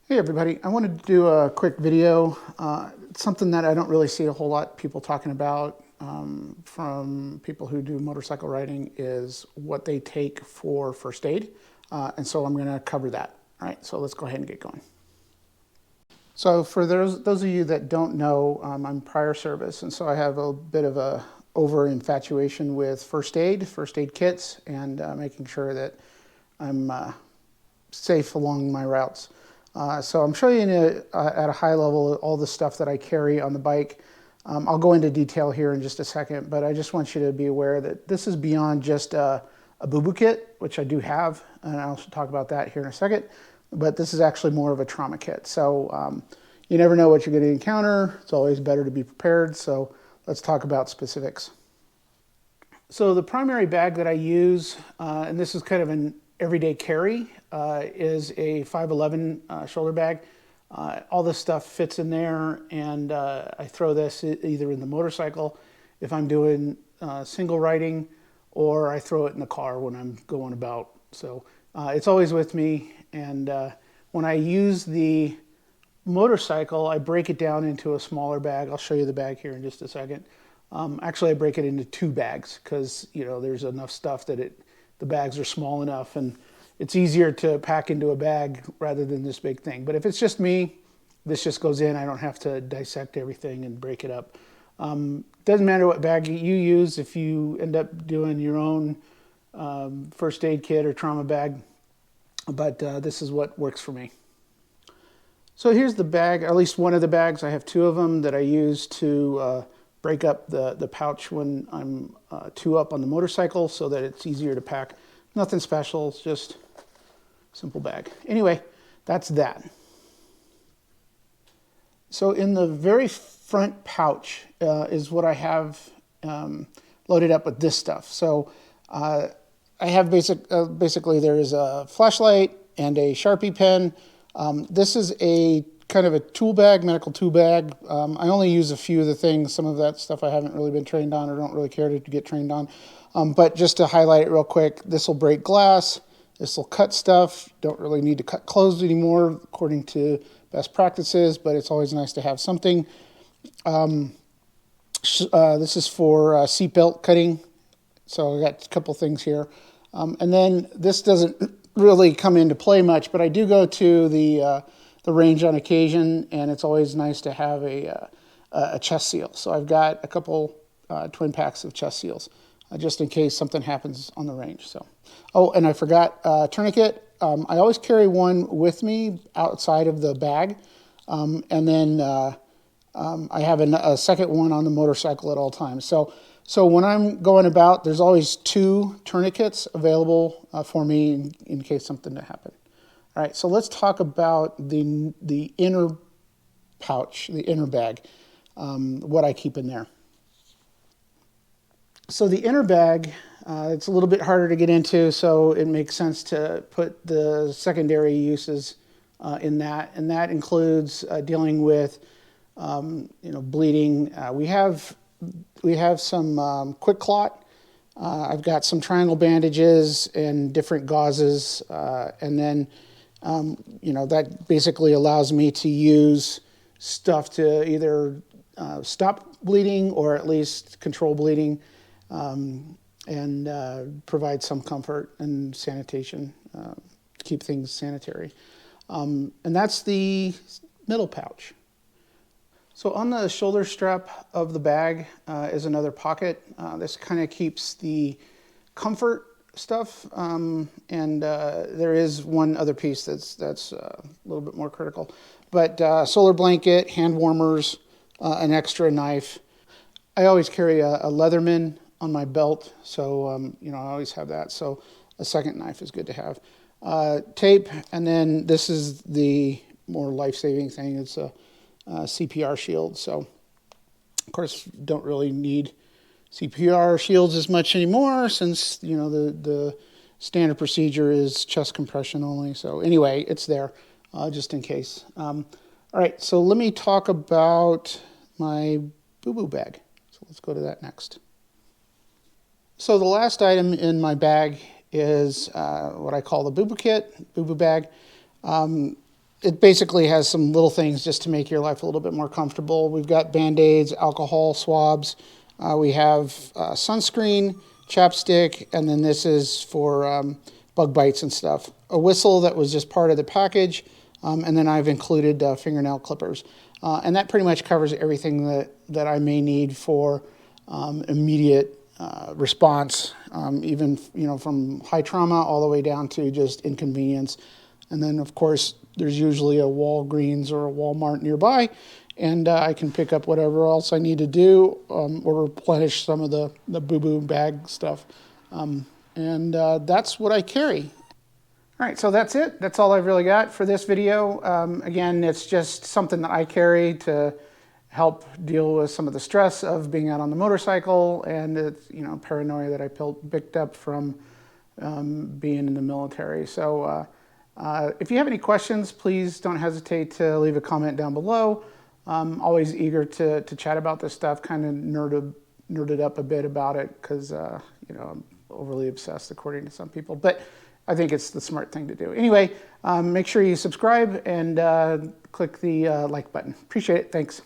Hey everybody, I wanted to do a quick video. Something that I don't really see a whole lot of people talking about from people who do motorcycle riding is what they take for first aid. And so I'm going to cover that. All right, so let's go ahead and get going. So for those of you that don't know, I'm prior service, and so I have a bit of a over infatuation with first aid kits, and making sure that I'm safe along my routes. So I'm showing you at a high level all the stuff that I carry on the bike. I'll go into detail here in just a second, but I just want you to be aware that this is beyond just a boo-boo kit, which I do have, and I'll talk about that here in a second, but this is actually more of a trauma kit. So you never know what you're going to encounter. It's always better to be prepared, so let's talk about specifics. So the primary bag that I use, and this is kind of an everyday carry, is a 511 shoulder bag. All this stuff fits in there, and I throw this either in the motorcycle if I'm doing single riding, or I throw it in the car when I'm going about. So it's always with me, and when I use the motorcycle, I break it down into a smaller bag. I'll show you the bag here in just a second. Actually, I break it into two bags because there's enough stuff that the bags are small enough, and it's easier to pack into a bag rather than this big thing. But if it's just me, this just goes in. I don't have to dissect everything and break it up. Doesn't matter what bag you use if you end up doing your own first aid kit or trauma bag, but this is what works for me. So here's the bag, at least one of the bags. I have two of them that I use to break up the pouch when I'm two up on the motorcycle so that it's easier to pack. Nothing special, it's just a simple bag. Anyway, that's that. So in the very front pouch is what I have loaded up with this stuff. So I have basically there is a flashlight and a Sharpie pen. This is a kind of a tool bag, medical tool bag. I only use a few of the things. Some of that stuff I haven't really been trained on or don't really care to get trained on. But just to highlight it real quick, this will break glass. This will cut stuff. Don't really need to cut clothes anymore according to best practices, but it's always nice to have something. This is for seatbelt cutting. So I got a couple things here. And then this doesn't really come into play much, but I do go to the range on occasion, and it's always nice to have a chest seal. So I've got a couple twin packs of chest seals, just in case something happens on the range. So, oh, and I forgot tourniquet. I always carry one with me outside of the bag, and then I have a second one on the motorcycle at all times. So when I'm going about, there's always two tourniquets available for me in case something to happen. All right, so let's talk about the inner pouch, the inner bag, what I keep in there. So the inner bag, it's a little bit harder to get into, so it makes sense to put the secondary uses in that, and that includes dealing with bleeding. We have some quick clot. I've got some triangle bandages and different gauzes, and then that basically allows me to use stuff to either stop bleeding or at least control bleeding, and provide some comfort and sanitation, to keep things sanitary. And that's the middle pouch. So on the shoulder strap of the bag is another pocket. This kind of keeps the comfort stuff, and there is one other piece that's a little bit more critical. But solar blanket, hand warmers, an extra knife. I always carry a Leatherman on my belt, so I always have that. So a second knife is good to have. Tape, and then this is the more life-saving thing. It's a CPR shield. So of course don't really need CPR shields as much anymore since the standard procedure is chest compression only. So anyway, it's there just in case. All right, so let me talk about my boo-boo bag. So let's go to that next. So the last item in my bag is what I call the boo-boo kit, boo-boo bag. it basically has some little things just to make your life a little bit more comfortable. We've got Band-Aids, alcohol swabs. We have sunscreen, chapstick, and then this is for bug bites and stuff. A whistle that was just part of the package, and then I've included fingernail clippers. And that pretty much covers everything that I may need for immediate response, even from high trauma all the way down to just inconvenience. And then, of course, there's usually a Walgreens or a Walmart nearby, and I can pick up whatever else I need to do or replenish some of the boo-boo bag stuff. And that's what I carry. All right, so that's it. That's all I've really got for this video. Again, it's just something that I carry to help deal with some of the stress of being out on the motorcycle, and it's, paranoia that I picked up from being in the military. So if you have any questions, please don't hesitate to leave a comment down below. I'm always eager to chat about this stuff, kind of nerded up a bit about it because, I'm overly obsessed according to some people. But I think it's the smart thing to do. Anyway, make sure you subscribe and click the like button. Appreciate it. Thanks.